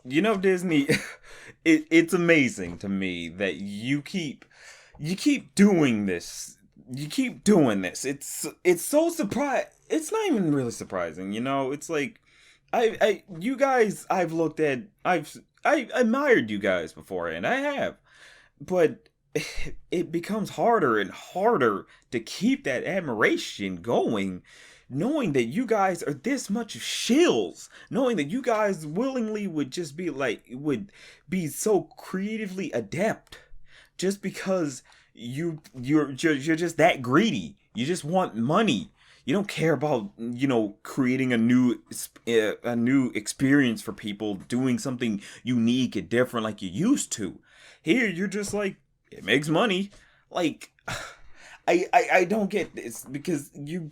Disney, it's amazing to me that you keep doing this. You keep doing this. It's so surprise. It's not even really surprising, It's like you guys. I've looked at. I admired you guys before, and I have, but it becomes harder and harder to keep that admiration going, knowing that you guys are this much shills, knowing that you guys willingly would just be like, would be so creatively adept just because you're just that greedy. You just want money. You don't care about creating a new experience for people, doing something unique and different like you used to. Here you're just like, it makes money. Like, I don't get this because you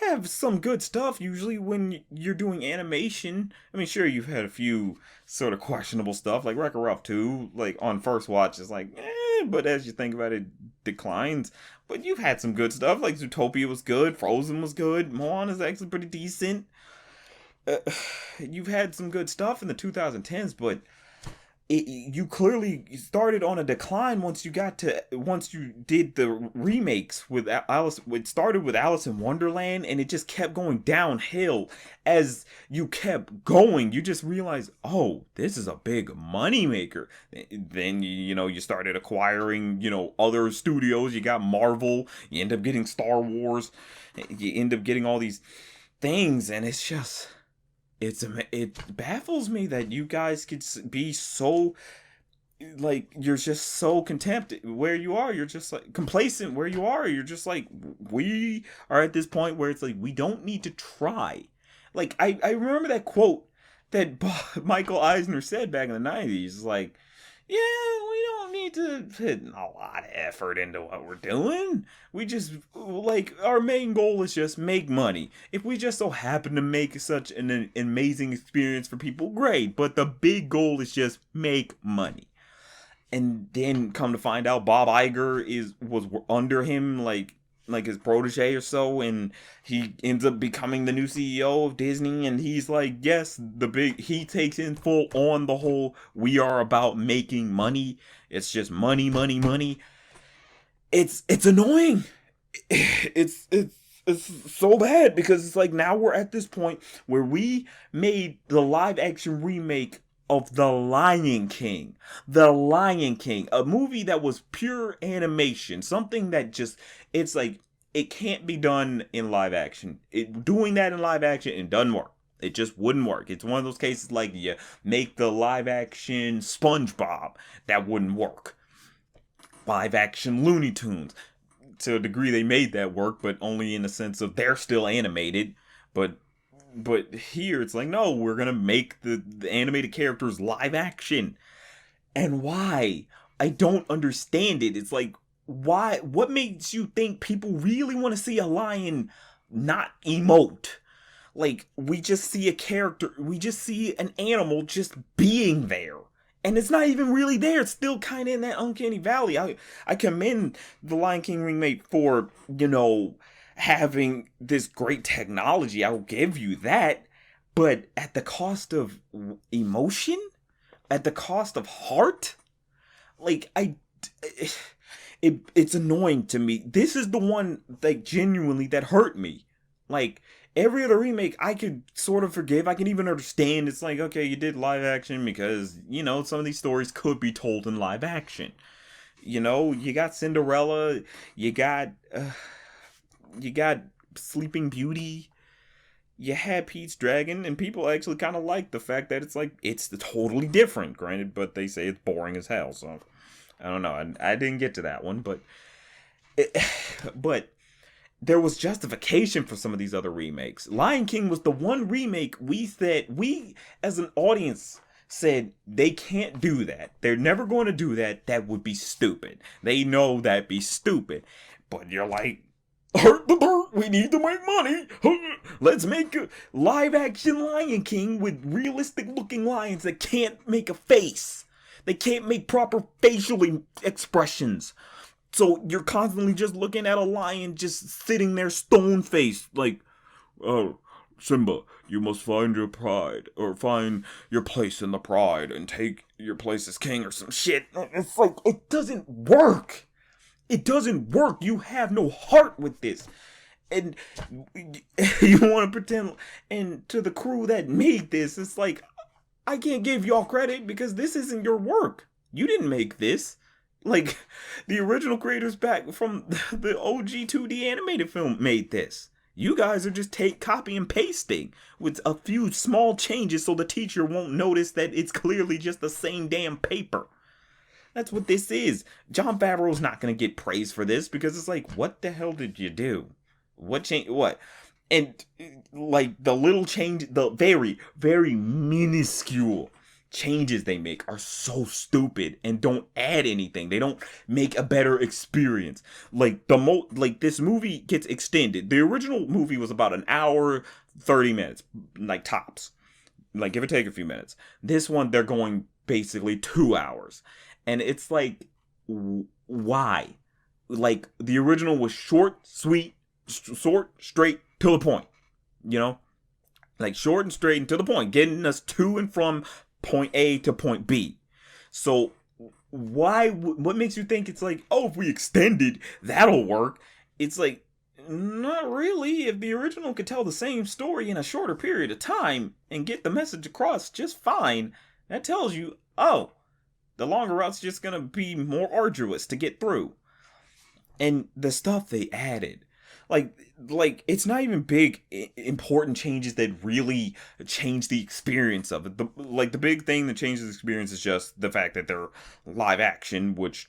have some good stuff usually when you're doing animation. I mean, sure, you've had a few sort of questionable stuff like Wreck-It Ralph 2, like on first watch it's like, but as you think about it, declines. But you've had some good stuff, like Zootopia was good, Frozen was good, Moana's actually pretty decent. Uh, you've had some good stuff in the 2010s, but you clearly started on a decline once you did the remakes with Alice. It started with Alice in Wonderland, and it just kept going downhill as you kept going. You just realized, oh, this is a big money maker. Then you started acquiring other studios. You got Marvel. You end up getting Star Wars. You end up getting all these things, and it's just it baffles me that you guys could be so, like, you're just so contempt where you are. You're just like complacent where you are. You're just like, we are at this point where it's like we don't need to try. Like, I remember that quote that Michael Eisner said back in the 90s, like, yeah, we don't need to put a lot of effort into what we're doing. We just, like, our main goal is just make money. If we just so happen to make such an amazing experience for people, great. But the big goal is just make money. And then come to find out, Bob Iger was under him, like his protege or so, and he ends up becoming the new CEO of Disney, and he's like, yes, he takes in full on the whole, we are about making money. It's just money, money, money. It's annoying. It's so bad because it's like now we're at this point where we made the live action remake of The Lion King. The Lion King, a movie that was pure animation, something that just, it's like, it can't be done in live action. Doing that in live action, it doesn't work. It just wouldn't work. It's one of those cases like you make the live action SpongeBob. That wouldn't work. Live action Looney Tunes. To a degree they made that work, but only in the sense of they're still animated. But here it's like, no, we're gonna make the animated characters live action. And why? I don't understand it. It's like, why? What makes you think people really want to see a lion not emote? Like, we just see a character, we just see an animal just being there. And it's not even really there. It's still kind of in that uncanny valley. I commend the Lion King remake for, having this great technology. I will give you that. But at the cost of emotion? At the cost of heart? Like, it's annoying to me. This is the one, like, genuinely that hurt me. Like, every other remake I could sort of forgive. I can even understand. It's like, okay, you did live action because, some of these stories could be told in live action. You got Cinderella, you got Sleeping Beauty, you had Pete's Dragon, and people actually kind of like the fact that it's like, it's totally different, granted, but they say it's boring as hell, so I don't know. I didn't get to that one, it, but there was justification for some of these other remakes. Lion King was the one remake we as an audience said they can't do that. They're never going to do that. That would be stupid. They know that'd be stupid. But you're like, hurt the dirt, we need to make money. Let's make a live action Lion King with realistic looking lions that can't make a face. They can't make proper facial expressions. So you're constantly just looking at a lion just sitting there stone faced, like, oh, Simba, you must find your pride, or find your place in the pride, and take your place as king, or some shit. It's like, it doesn't work. It doesn't work. You have no heart with this. And you want to pretend, and to the crew that made this, it's like, I can't give y'all credit because this isn't your work. You didn't make this. Like, the original creators back from the OG 2D animated film made this. You guys are just copy and pasting with a few small changes so the teacher won't notice that it's clearly just the same damn paper. That's what this is. Jon Favreau's not going to get praise for this because it's like, what the hell did you do? What change? What? And like the little change, the very, very minuscule changes they make are so stupid and don't add anything. They don't make a better experience. Like like this movie gets extended. The original movie was about an hour, 30 minutes, like tops. Like give or take a few minutes. This one, they're going basically 2 hours. And it's like, why? Like the original was short, sweet, short, straight, to the point. You know? Like short and straight and to the point. Getting us to and from point A to point B. So why, what makes you think it's like, oh, if we extended, that'll work? It's like, not really. If the original could tell the same story in a shorter period of time and get the message across just fine, that tells you, oh, the longer route's just gonna be more arduous to get through. And the stuff they added, like it's not even big important changes that really change the experience of it. The big thing that changes the experience is just the fact that they're live action, which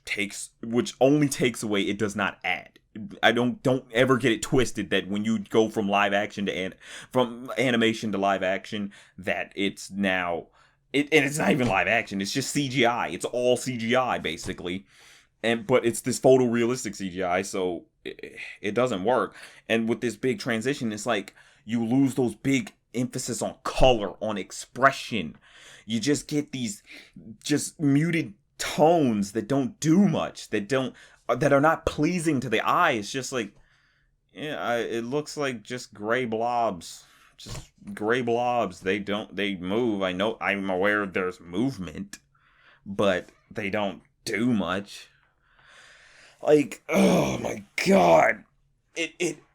only takes away, it does not add. I don't ever get it twisted that when you go from live action to from animation to live action, that it's now and it's not even live action. It's just CGI. It's all CGI basically, but it's this photorealistic CGI, so it doesn't work. And with this big transition, it's like you lose those big emphasis on color, on expression. You just get these just muted tones that don't do much, that are not pleasing to the eye. It's just like, yeah, it looks like just gray blobs. Just gray blobs. They move. I'm aware there's movement, but they don't do much. Like, oh my god.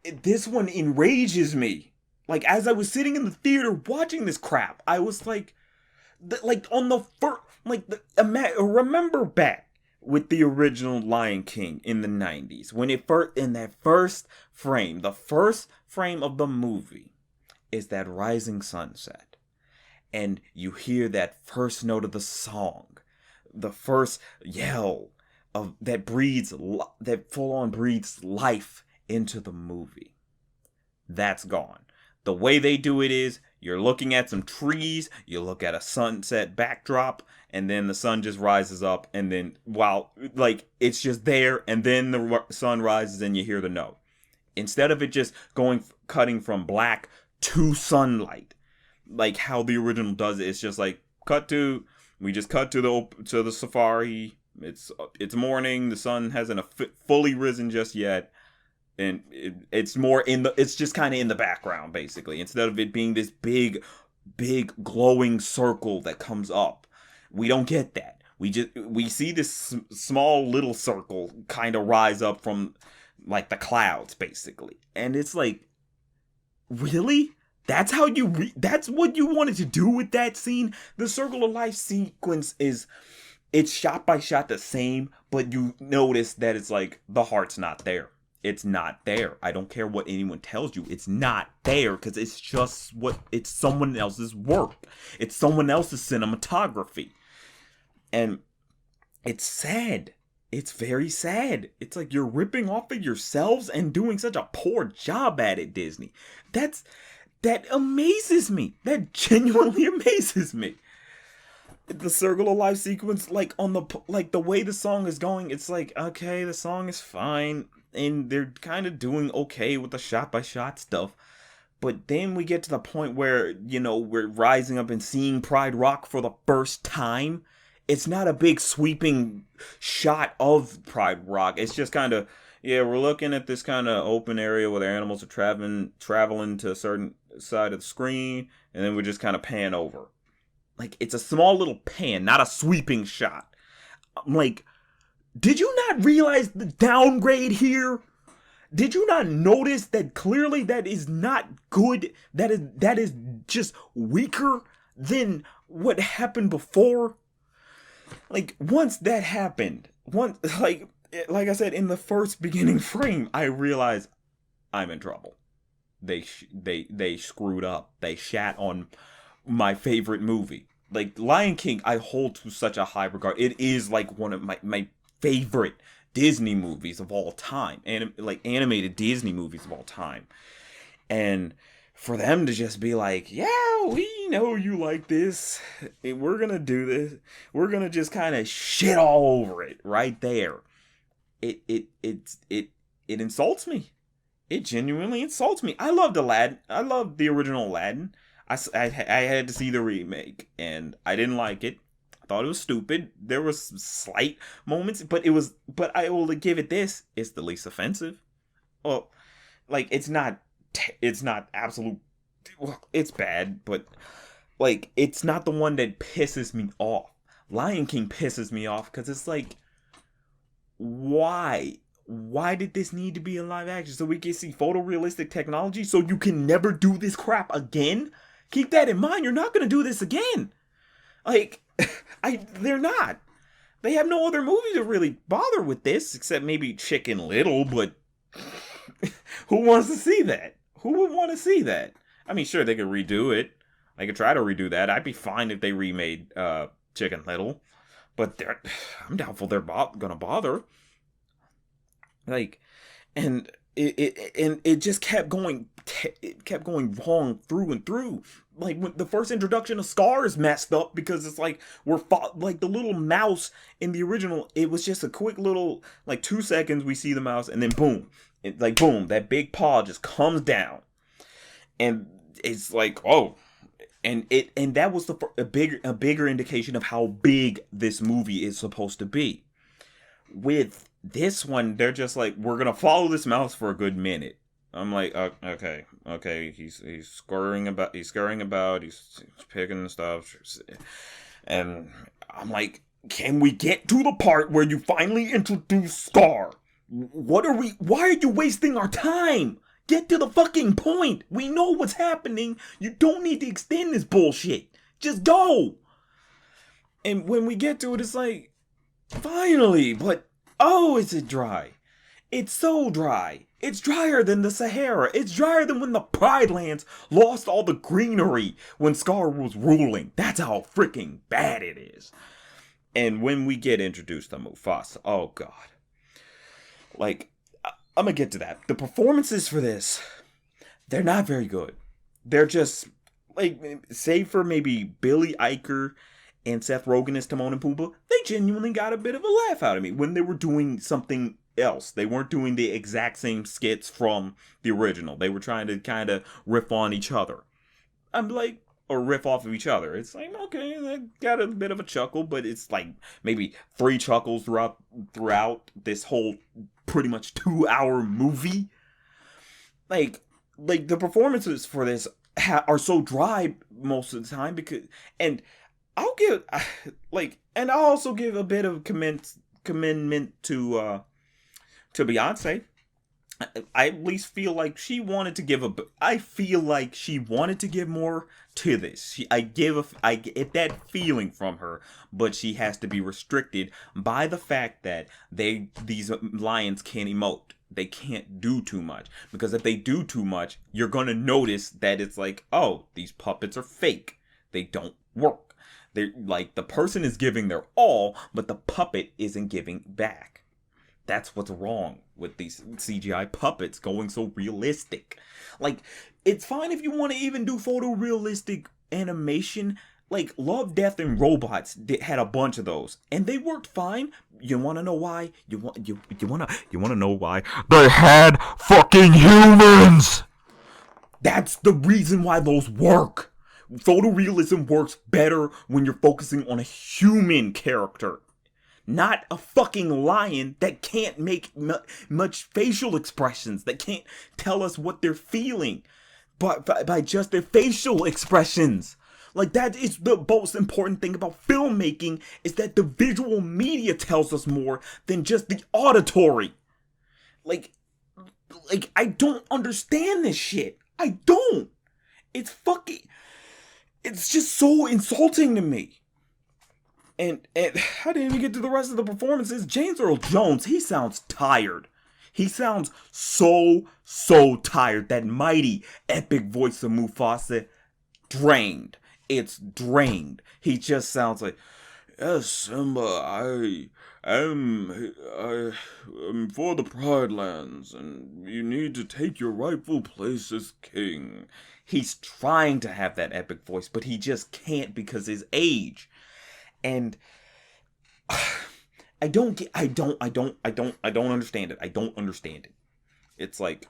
This one enrages me. Like, as I was sitting in the theater watching this crap, I was like on the first, remember back with the original Lion King in the 90s, when in that first frame, the first frame of the movie is that rising sunset, and you hear that first note of the song, the first yell of that full on breathes life into the movie. That's gone. The way they do it is, you're looking at some trees, you look at a sunset backdrop, and then the sun just rises up, and then it's just there, and then the sun rises and you hear the note. Instead of it just cutting from black to sunlight, like how the original does it, it's just like we just cut to the safari. It's morning, the sun hasn't fully risen just yet, and it's more it's just kind of in the background basically, instead of it being this big glowing circle that comes up. We don't get that. We see this small little circle kind of rise up from like the clouds basically, and it's like, really? That's how that's what you wanted to do with that scene? The Circle of Life sequence it's shot by shot the same, but you notice that it's like the heart's not there. It's not there. I don't care what anyone tells you. It's not there because it's someone else's work. It's someone else's cinematography. And it's sad. It's very sad. It's like you're ripping off of yourselves and doing such a poor job at it, Disney. That amazes me. That genuinely amazes me. The Circle of Life sequence, the way the song is going, it's like, okay, the song is fine, and they're kind of doing okay with the shot-by-shot stuff, but then we get to the point where, we're rising up and seeing Pride Rock for the first time. It's not a big sweeping shot of Pride Rock. It's just kind of, we're looking at this kind of open area where the animals are traveling to a certain side of the screen, and then we just kind of pan over. Like, it's a small little pan, not a sweeping shot. I'm like, did you not realize the downgrade here? Did you not notice that clearly that is not good? That is just weaker than what happened before? Like, once that happened, like I said, in the first beginning frame, I realized I'm in trouble. They screwed up. They shat on my favorite movie. Like, Lion King, I hold to such a high regard. It is like one of my favorite Disney movies of all time, and like animated Disney movies of all time. And for them to just be like, yeah, we know you like this, we're gonna do this, we're gonna just kind of shit all over it right there. It insults me. It genuinely insults me. I loved Aladdin. I loved the original Aladdin. I had to see the remake, and I didn't like it. I thought it was stupid. There was slight moments, but I will give it this. It's the least offensive. Well, like, it's not absolute. Well, it's bad, but like, it's not the one that pisses me off. Lion King pisses me off because it's like, why? Why did this need to be in live action? So we can see photorealistic technology? So you can never do this crap again? Keep that in mind. You're not going to do this again. Like, they're not. They have no other movie to really bother with this, except maybe Chicken Little, but who wants to see that? Who would want to see that? I mean, sure, they could redo it. I could try to redo that. I'd be fine if they remade Chicken Little. But I'm doubtful they're gonna bother. Like, and it just kept going. It kept going wrong through and through. Like, when the first introduction of Scar is messed up because it's like like the little mouse in the original. It was just a quick little, like, 2 seconds we see the mouse, and then boom, boom, that big paw just comes down, and it's like, oh. And that was a bigger indication of how big this movie is supposed to be. With this one, they're just like, we're gonna follow this mouse for a good minute. I'm like, okay, he's scurrying about, he's picking stuff, and I'm like, can we get to the part where you finally introduce Scar? Why are you wasting our time? Get to the fucking point. We know what's happening. You don't need to extend this bullshit. Just go. And when we get to it, it's like, finally, but oh, is it dry? It's so dry. It's drier than the Sahara. It's drier than when the Pride Lands lost all the greenery when Scar was ruling. That's how freaking bad it is. And when we get introduced to Mufasa, oh god. Like, I'm gonna get to that. The performances for this, they're not very good. They're just, like, save for maybe Billy Eicher and Seth Rogen as Timon and Pumbaa, they genuinely got a bit of a laugh out of me when they were doing something else. They weren't doing the exact same skits from the original. They were trying to kind of riff on each other. I'm like, or riff off of each other. It's like, okay, that got a bit of a chuckle, but it's like maybe 3 chuckles throughout this whole pretty much 2-hour movie. Like the performances for this are so dry most of the time, because, and I'll give and I'll also give a bit of commendment to Beyonce. I at least feel like she wanted to give I feel like she wanted to give more to this. I get that feeling from her, but she has to be restricted by the fact that these lions can't emote. They can't do too much, because if they do too much, you're gonna notice that it's like, oh, these puppets are fake. They don't work. They're like, the person is giving their all, but the puppet isn't giving back. That's what's wrong with these CGI puppets going so realistic. Like, it's fine if you want to even do photorealistic animation. Like, Love, Death, and Robots had a bunch of those, and they worked fine. You want to know why? You want to know why? They had fucking humans. That's the reason why those work. Photorealism works better when you're focusing on a human character. Not a fucking lion that can't make much facial expressions, that can't tell us what they're feeling. by just their facial expressions. Like, that is the most important thing about filmmaking, is that the visual media tells us more than just the auditory. Like, I don't understand this shit. I don't. It's just so insulting to me. And I didn't even get to the rest of the performances. James Earl Jones, he sounds tired. He sounds so tired. That mighty, epic voice of Mufasa, drained. It's drained. He just sounds like, yes, Simba, I am for the Pride Lands, and you need to take your rightful place as king. He's trying to have that epic voice, but he just can't because his age. And I don't understand it. I don't understand it. It's like,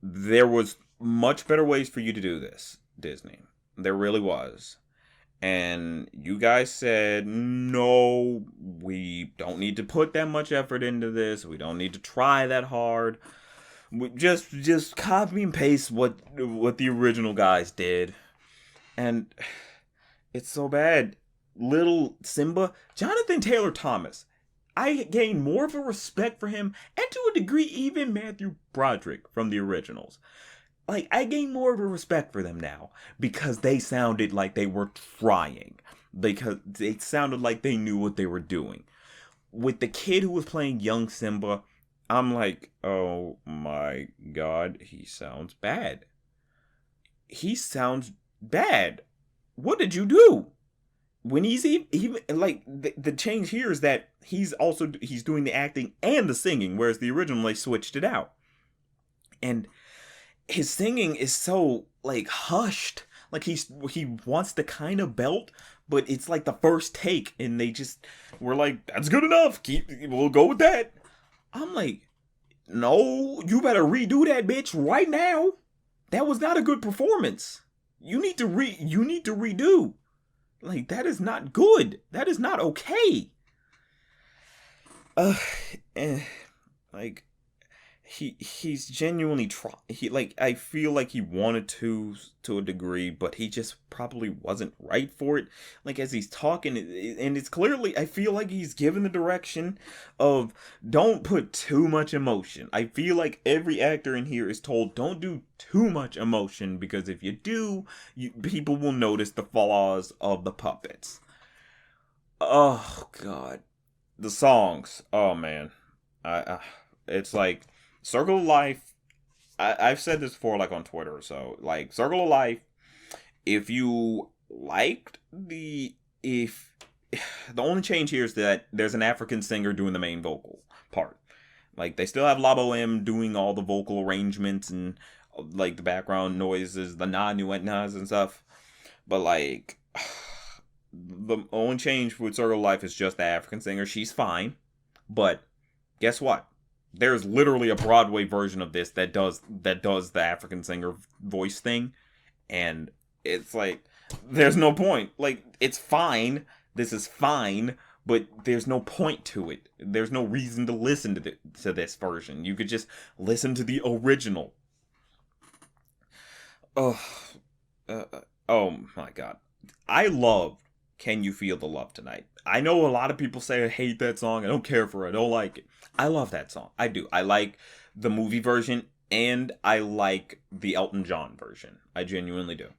there was much better ways for you to do this, Disney. There really was. And you guys said, no, we don't need to put that much effort into this. We don't need to try that hard. We just copy and paste what the original guys did. And it's so bad. Little Simba, Jonathan Taylor Thomas, I gained more of a respect for him, and to a degree even Matthew Broderick from the originals. Like, I gain more of a respect for them now, because they sounded like they were trying. Because they sounded like they knew what they were doing. With the kid who was playing young Simba, I'm like, oh my god, he sounds bad. He sounds bad. What did you do? When he's even like, the change here is that he's doing the acting and the singing, whereas the original, they switched it out. And his singing is so, like, hushed. Like, he wants to kind of belt, but it's like the first take, and they just were like, that's good enough. We'll go with that. I'm like, no, you better redo that bitch right now. That was not a good performance. You need to redo. Like, that is not good. That is not okay. Like, he's genuinely I feel like he wanted to a degree, but he just probably wasn't right for it. Like, as he's talking, and it's clearly, I feel like he's given the direction of, don't put too much emotion. I feel like every actor in here is told, don't do too much emotion, because if you do, people will notice the flaws of the puppets. Oh god, the songs. Oh man, it's like Circle of Life. I've said this before, like on Twitter or so. Like, Circle of Life, if you liked the only change here is that there's an African singer doing the main vocal part. Like, they still have Labo M doing all the vocal arrangements and, like, the background noises, the nuentas and stuff. But, like, the only change with Circle of Life is just the African singer. She's fine. But guess what? There's literally a Broadway version of this that does the African singer voice thing. And it's like, there's no point. Like, it's fine. This is fine. But there's no point to it. There's no reason to listen to this version. You could just listen to the original. Oh my god. I love Can You Feel the Love Tonight. I know a lot of people say I hate that song. I don't care for it. I don't like it. I love that song. I do. I like the movie version, and I like the Elton John version. I genuinely do.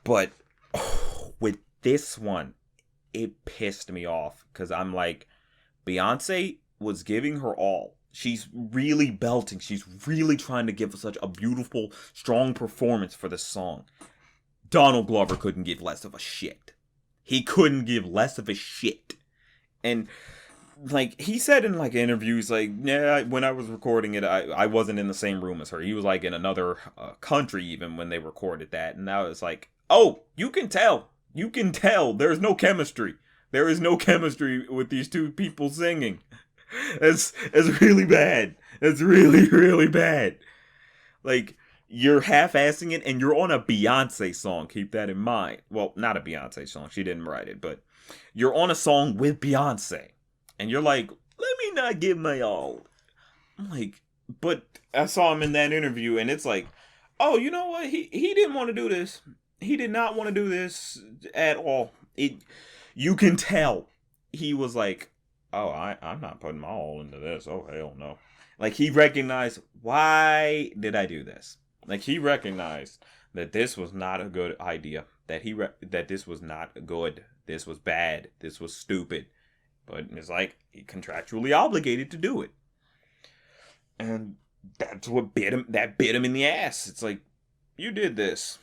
But with this one, it pissed me off, because I'm like, Beyonce was giving her all. She's really belting. She's really trying to give such a beautiful, strong performance for this song. Donald Glover couldn't give less of a shit. He couldn't give less of a shit. And, like, he said in, like, interviews, like, yeah, when I was recording it, I wasn't in the same room as her. He was, like, in another country even when they recorded that. And I was like, oh, you can tell. You can tell. There's no chemistry. There is no chemistry with these two people singing. It's really bad. It's really, really bad. Like, you're half-assing it, and you're on a Beyonce song. Keep that in mind. Well, not a Beyonce song. She didn't write it, but you're on a song with Beyonce. And you're like, let me not give my all. I'm like, but I saw him in that interview, and it's like, Oh, you know what? He didn't want to do this. He did not want to do this at all. You can tell he was like, oh, I'm not putting my all into this. Oh, hell no. Like, he recognized, why did I do this? Like, he recognized that this was not a good idea. That this was not good. This was bad. This was stupid. But it's like he contractually obligated to do it. And that's what bit him. That bit him in the ass. It's like, you did this.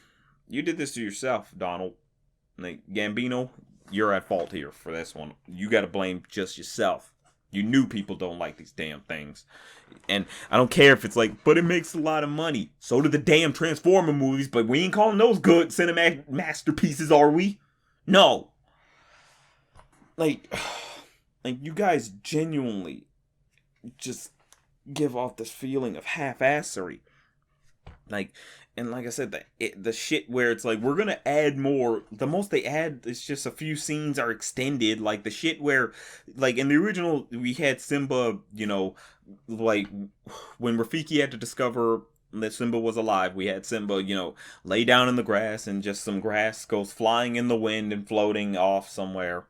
You did this to yourself, Donald. Like, Gambino, you're at fault here for this one. You got to blame just yourself. You knew people don't like these damn things. And I don't care if it's like, but it makes a lot of money. So do the damn Transformer movies, but we ain't calling those good cinematic masterpieces, are we? No. Like, you guys genuinely just give off this feeling of half-assery. Like, and like I said, the shit where it's like, we're gonna add more. The most they add is just a few scenes are extended. Like, the shit where, like, in the original, we had Simba, you know, like, when Rafiki had to discover that Simba was alive, we had Simba, you know, lay down in the grass, and just some grass goes flying in the wind and floating off somewhere.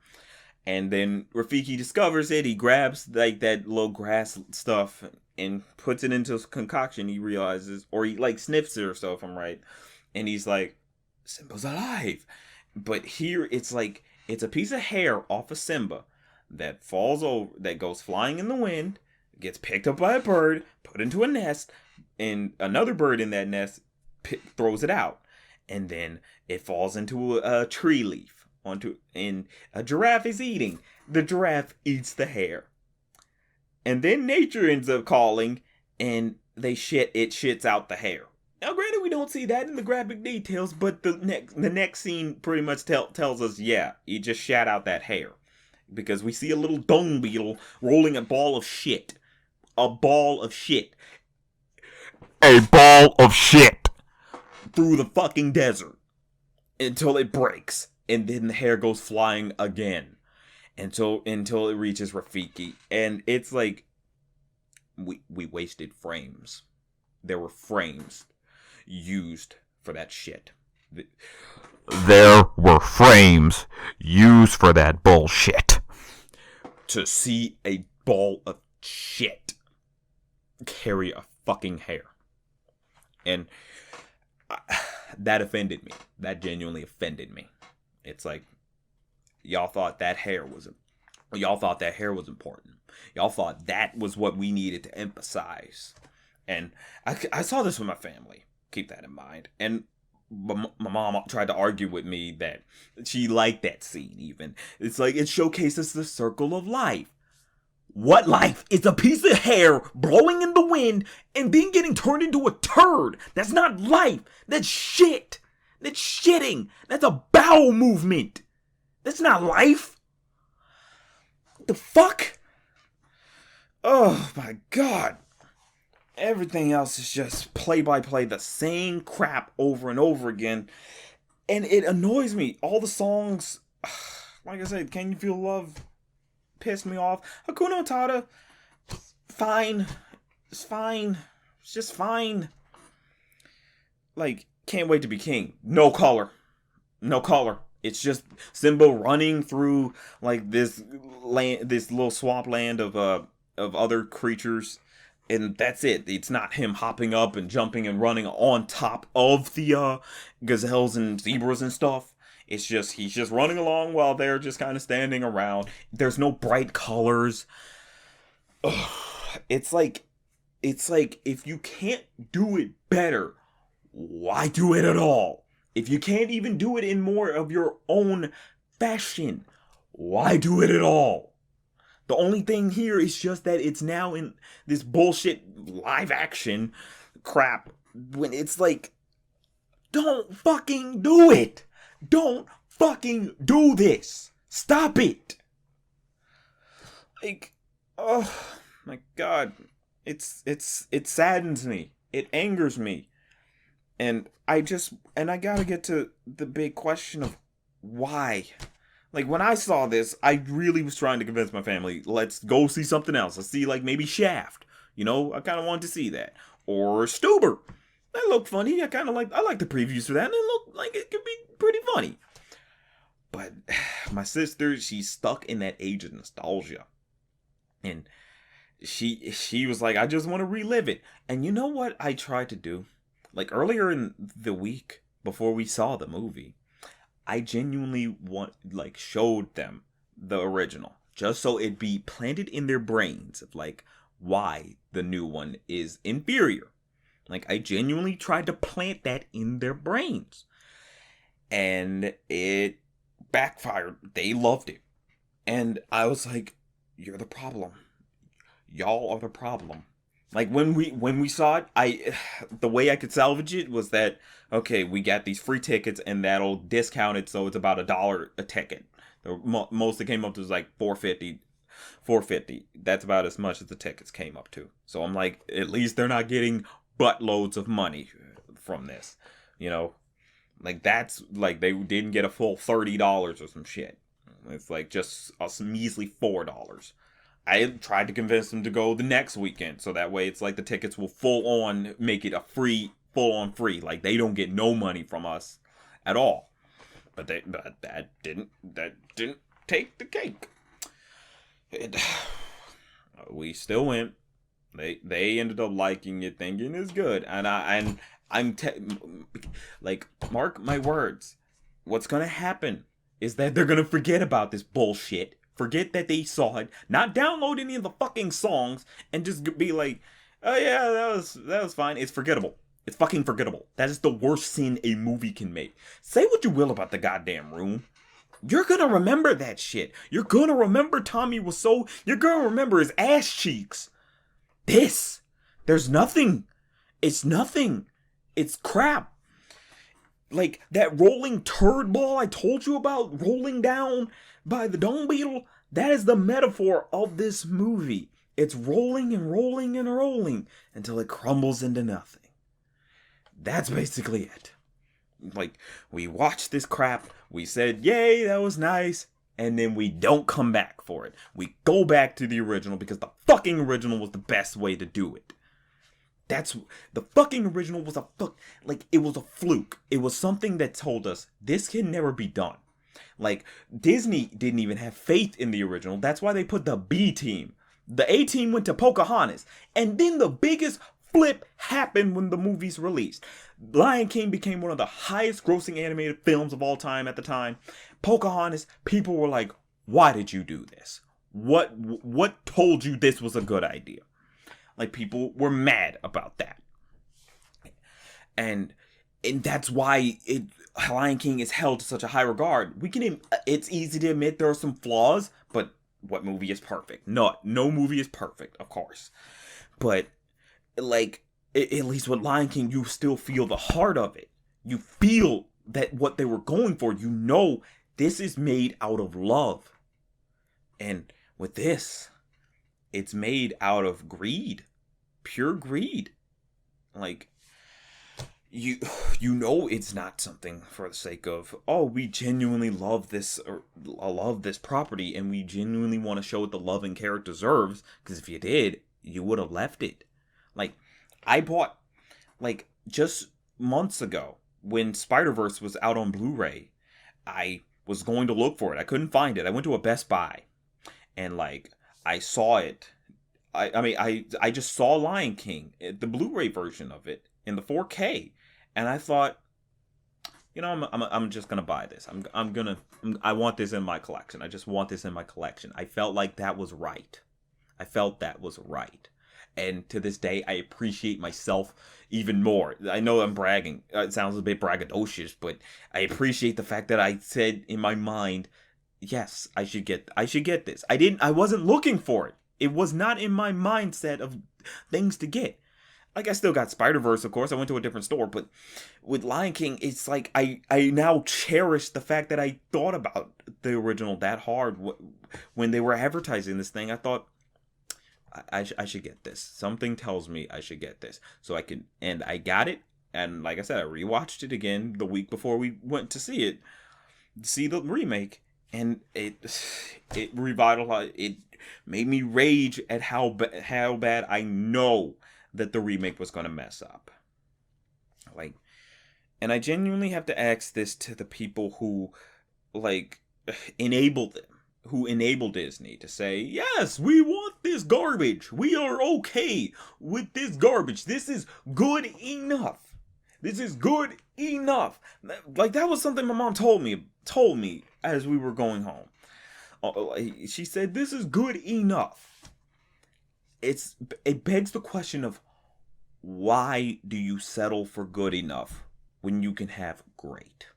And then Rafiki discovers it. He grabs, like, that little grass stuff and puts it into his concoction. He realizes, or he, like, sniffs it or so, if I'm right. And he's like, Simba's alive. But here, it's like, it's a piece of hair off of Simba that falls over, that goes flying in the wind, gets picked up by a bird, put into a nest, and another bird in that nest throws it out. And then it falls into a tree leaf. And a giraffe is eating. The giraffe eats the hair. And then nature ends up calling, and it shits out the hair. Now, granted, we don't see that in the graphic details, but the next scene pretty much tells us, yeah, he just shat out that hair. Because we see a little dung beetle rolling a ball of shit. A ball of shit. A ball of shit. Through the fucking desert. Until it breaks. And then the hair goes flying again. Until it reaches Rafiki. And it's like, we wasted frames. There were frames used for that shit. There were frames used for that bullshit. To see a ball of shit carry a fucking hair. And that offended me. That genuinely offended me. It's like, y'all thought that hair was important. Y'all thought that was what we needed to emphasize. And I saw this with my family. Keep that in mind. And my mom tried to argue with me that she liked that scene even. It's like, it showcases the circle of life. What life? It's a piece of hair blowing in the wind and then getting turned into a turd. That's not life. That's shit. That's shitting. That's a bowel movement. That's not life. What the fuck? Oh my god. Everything else is just play by play, the same crap over and over again. And it annoys me. All the songs, like I said, Can You Feel Love pissed me off. Hakuna Matata, fine. It's fine. It's just fine. Like, Can't Wait to Be King. No color. No color. It's just Simba running through, like, this land, this little swamp land of other creatures, and that's it. It's not him hopping up and jumping and running on top of the gazelles and zebras and stuff. It's just, he's just running along while they're just kind of standing around. There's no bright colors. Ugh. It's like, if you can't do it better, why do it at all? If you can't even do it in more of your own fashion, why do it at all? The only thing here is just that it's now in this bullshit live action crap, when it's like, don't fucking do it. Don't fucking do this. Stop it. Like, oh my god. It saddens me. It angers me. And I gotta get to the big question of why. Like, when I saw this, I really was trying to convince my family, let's go see something else. Let's see, like, maybe Shaft. You know, I kind of wanted to see that. Or Stuber. That looked funny. I like the previews for that, and it looked like it could be pretty funny. But my sister, she's stuck in that age of nostalgia, and she was like, I just want to relive it. And you know what I tried to do? Like earlier in the week before we saw the movie, I genuinely showed them the original just so it'd be planted in their brains of like why the new one is inferior. Like I genuinely tried to plant that in their brains. And it backfired. They loved it. And I was like, you're the problem. Y'all are the problem. Like when we saw it, the way I could salvage it was that okay, we got these free tickets and that'll discount it so it's about $1 a ticket. The most it came up to was like 450. 450. That's about as much as the tickets came up to. So I'm like, at least they're not getting buttloads of money from this. You know, like that's like they didn't get a full $30 or some shit. It's like just a measly $4. I tried to convince them to go the next weekend, so that way it's like the tickets will full on make it a full on free. Like they don't get no money from us at all. But that didn't take the cake. We still went. They ended up liking it, thinking it's good, and like mark my words. What's gonna happen is that they're gonna forget about this bullshit. Forget that they saw it, not download any of the fucking songs, and just be like, "Oh yeah, that was fine." It's forgettable. It's fucking forgettable. That is the worst sin a movie can make. Say what you will about the goddamn Room. You're gonna remember that shit. You're gonna remember Tommy Wiseau. You're gonna remember his ass cheeks. There's nothing. It's nothing. It's crap. Like that rolling turd ball I told you about rolling down by the dung beetle, that is the metaphor of this movie. It's rolling and rolling and rolling until it crumbles into nothing. That's basically it. Like, we watched this crap, we said, yay, that was nice, and then we don't come back for it. We go back to the original because the fucking original was the best way to do it. The fucking original was it was a fluke. It was something that told us this can never be done. Like, Disney didn't even have faith in the original. That's why they put the B team. The A team went to Pocahontas. And then the biggest flip happened when the movie's released. Lion King became one of the highest grossing animated films of all time at the time. Pocahontas, people were like, why did you do this? What told you this was a good idea? Like, people were mad about that. And that's why Lion King is held to such a high regard. It's easy to admit there are some flaws, but what movie is perfect? No movie is perfect, of course. But like, at least with Lion King, you still feel the heart of it. You feel that what they were going for. You know this is made out of love. And with this, it's made out of greed. Pure greed. Like, you know it's not something for the sake of, oh, we genuinely love this property and we genuinely want to show it the love and care it deserves, because if you did, you would have left it. Like, I bought, like, just months ago when Spider-Verse was out on Blu-ray, I was going to look for it. I couldn't find it. I went to a Best Buy and like I saw it. I just saw Lion King, the Blu-ray version of it in the 4K. And I thought, you know, I'm just gonna buy this. I want this in my collection. I just want this in my collection. I felt like that was right. And to this day, I appreciate myself even more. I know I'm bragging. It sounds a bit braggadocious, but I appreciate the fact that I said in my mind, yes, I should get this. I wasn't looking for it. It was not in my mindset of things to get. Like, I still got Spider-Verse, of course. I went to a different store, but with Lion King, it's like I now cherish the fact that I thought about the original that hard. When they were advertising this thing, I thought, I should get this. Something tells me I should get this. So I can, and I got it. And like I said, I rewatched it again the week before we went to see the remake. And it revitalized, it made me rage at how bad I know that the remake was going to mess up. Like, and I genuinely have to ask this to the people who, like, enable them, who enable Disney to say, yes, we want this garbage. We are okay with this garbage. This is good enough. This is good enough. Like, that was something my mom told me as we were going home. She said, this is good enough. It begs the question of, why do you settle for good enough when you can have great?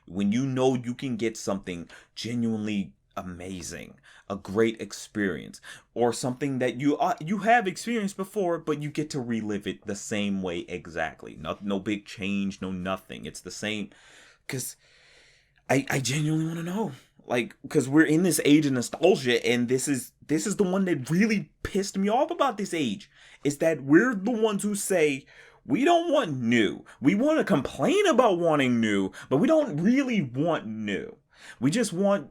When you know you can get something genuinely amazing, a great experience, or something that you have experienced before, but you get to relive it the same way exactly. No big change, no nothing. It's the same. Because I genuinely want to know. Like, because we're in this age of nostalgia, and this is the one that really pissed me off about this age, is that we're the ones who say, we don't want new. We want to complain about wanting new, but we don't really want new. We just want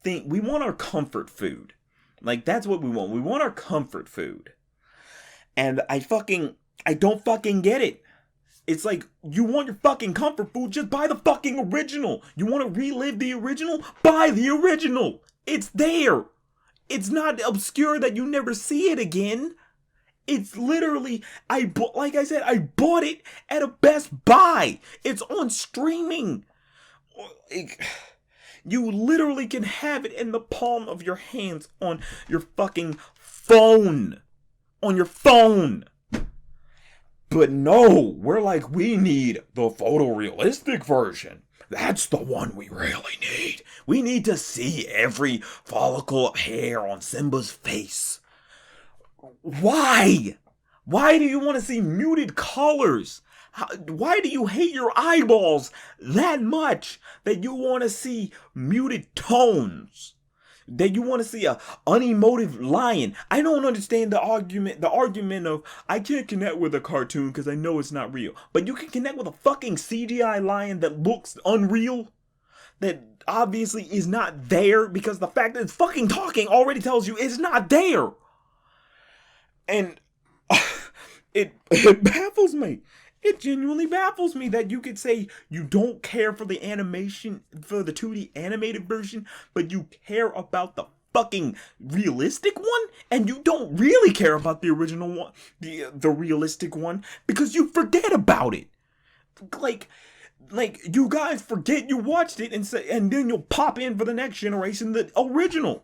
we want our comfort food. Like, that's what we want. We want our comfort food. And I don't fucking get it. It's like, you want your fucking comfort food, just buy the fucking original. You want to relive the original? Buy the original. It's there. It's not obscure that you never see it again. It's literally, like I said, I bought it at a Best Buy. It's on streaming. You literally can have it in the palm of your hands on your fucking phone. On your phone. But no, we're like, we need the photorealistic version. That's the one we really need. We need to see every follicle of hair on Simba's face. Why? Why do you want to see muted colors? Why do you hate your eyeballs that much that you want to see muted tones? That you want to see a unemotive lion? I don't understand the argument of, I can't connect with a cartoon because I know it's not real. But you can connect with a fucking CGI lion that looks unreal? That obviously is not there, because the fact that it's fucking talking already tells you it's not there. And it baffles me. It genuinely baffles me that you could say you don't care for the animation, for the 2D animated version, but you care about the fucking realistic one, and you don't really care about the original one, the realistic one, because you forget about it. Like you guys forget you watched it and then you'll pop in for the next generation the original.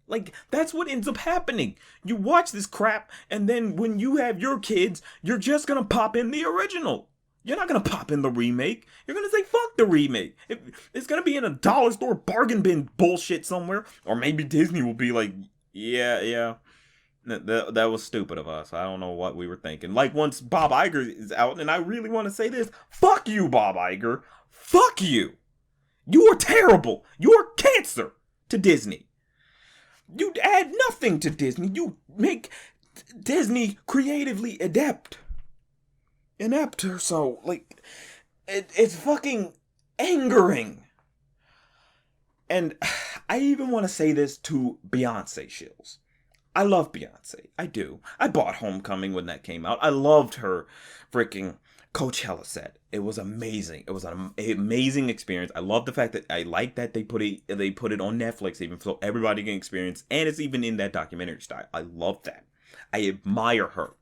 Like, that's what ends up happening. You watch this crap, and then when you have your kids, you're just gonna pop in the original. You're not gonna pop in the remake. You're gonna say, fuck the remake. It's gonna be in a dollar store bargain bin bullshit somewhere. Or maybe Disney will be like, yeah. That was stupid of us. I don't know what we were thinking. Like, once Bob Iger is out, and I really want to say this, fuck you, Bob Iger. Fuck you. You are terrible. You are cancer to Disney. You add nothing to Disney. You make Disney creatively inept or so. Like, it's fucking angering. And I even want to say this to Beyonce shills. I love Beyonce. I do. I bought Homecoming when that came out. I loved her freaking Coachella set. It was amazing. It was an amazing experience. I love the fact that I like that they put it on Netflix even so everybody can experience, and it's even in that documentary style. I love that. I admire her.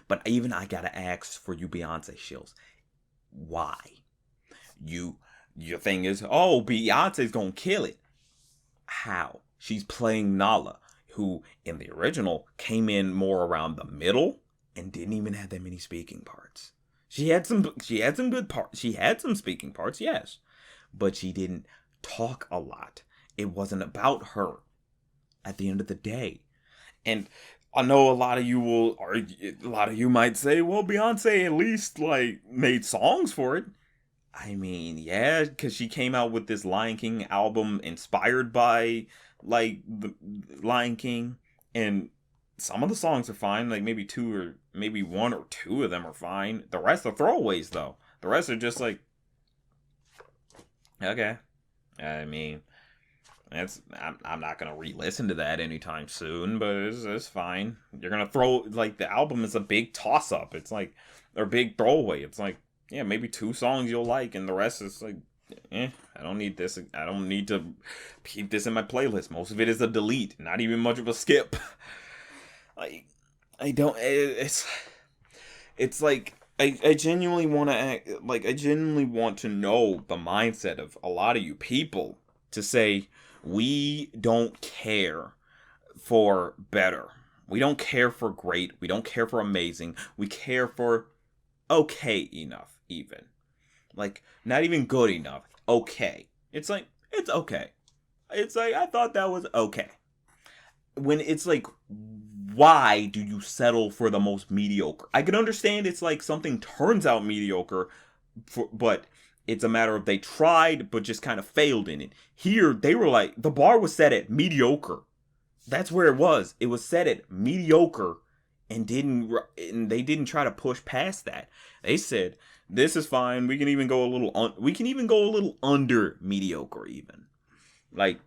But even I gotta ask for you Beyonce shills. Why? Your thing is, oh, Beyonce's gonna kill it. How? She's playing Nala, who in the original came in more around the middle and didn't even have that many speaking parts. She had some good parts. She had some speaking parts, yes, but she didn't talk a lot. It wasn't about her at the end of the day. And I know a lot of you might say, well, Beyonce at least like made songs for it. I mean, yeah, because she came out with this Lion King album inspired by like the Lion King, and some of the songs are fine. Like maybe one or two of them are fine. The rest are throwaways, though. The rest are just like, okay. I mean, I'm not gonna re-listen to that anytime soon, but it's fine. You're gonna throw, like, the album is a big toss-up. It's like, or big throwaway. It's like, yeah, maybe 2 songs you'll like, and the rest is like, I don't need this. I don't need to keep this in my playlist. Most of it is a delete, not even much of a skip. Like, I don't. It's like, I genuinely want to act like, I genuinely want to know the mindset of a lot of you people to say, we don't care for better. We don't care for great. We don't care for amazing. We care for okay enough, even. Like, not even good enough. Okay. It's like, it's okay. It's like, I thought that was okay. When it's like, why do you settle for the most mediocre? I can understand it's like something turns out mediocre, but it's a matter of they tried, but just kind of failed in it. Here, they were like, the bar was set at mediocre. That's where it was. It was set at mediocre, and they didn't try to push past that. They said, this is fine. We can even go a little under mediocre, even. Like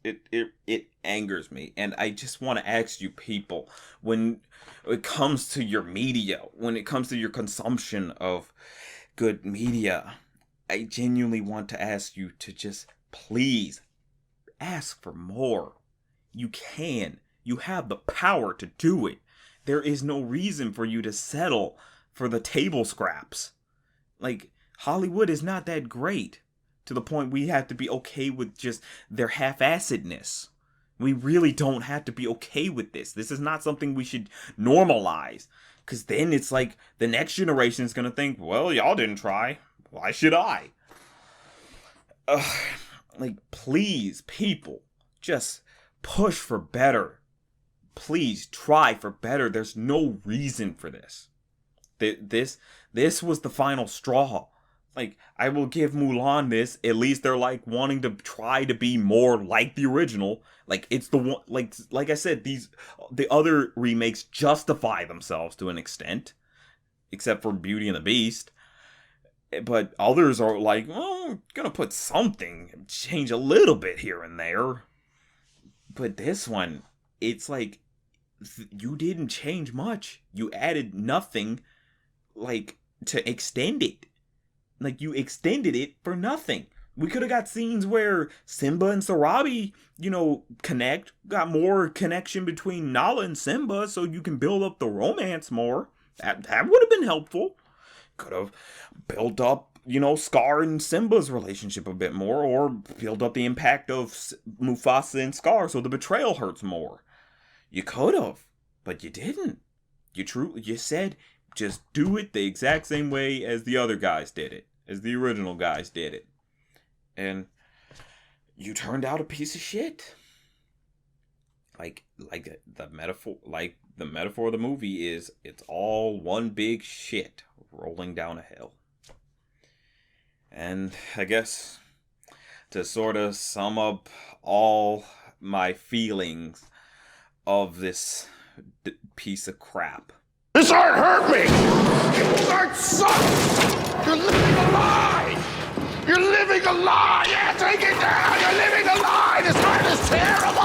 it angers me, and I just want to ask you people, when it comes to your media, when it comes to your consumption of good media, I genuinely want to ask you to just please ask for more. You can. You have the power to do it. There is no reason for you to settle for the table scraps. Like, Hollywood is not that great to the point we have to be okay with just their half-assedness. We really don't have to be okay with this. This is not something we should normalize. Because then it's like the next generation is going to think, well, y'all didn't try. Why should I? Like, please, people, just push for better. Please try for better. There's no reason for this. This was the final straw. Like, I will give Mulan this. At least they're like wanting to try to be more like the original. Like, it's the one, like I said, the other remakes justify themselves to an extent, except for Beauty and the Beast. But others are like, well, gonna put something, change a little bit here and there. But this one, it's like, you didn't change much. You added nothing, like, to extend it. Like, you extended it for nothing. We could have got scenes where Simba and Sarabi, connect. Got more connection between Nala and Simba, so you can build up the romance more. That would have been helpful. Could have built up, Scar and Simba's relationship a bit more, or build up the impact of Mufasa and Scar so the betrayal hurts more. You could have, but you didn't. You said, just do it the exact same way as the other guys did it, as the original guys did it. And you turned out a piece of shit. Like the metaphor of the movie is, it's all one big shit rolling down a hill. And I guess to sort of sum up all my feelings of this piece of crap. This art hurt me! This art sucks! You're living a lie! You're living a lie! Yeah, take it down! You're living a lie! This art is terrible!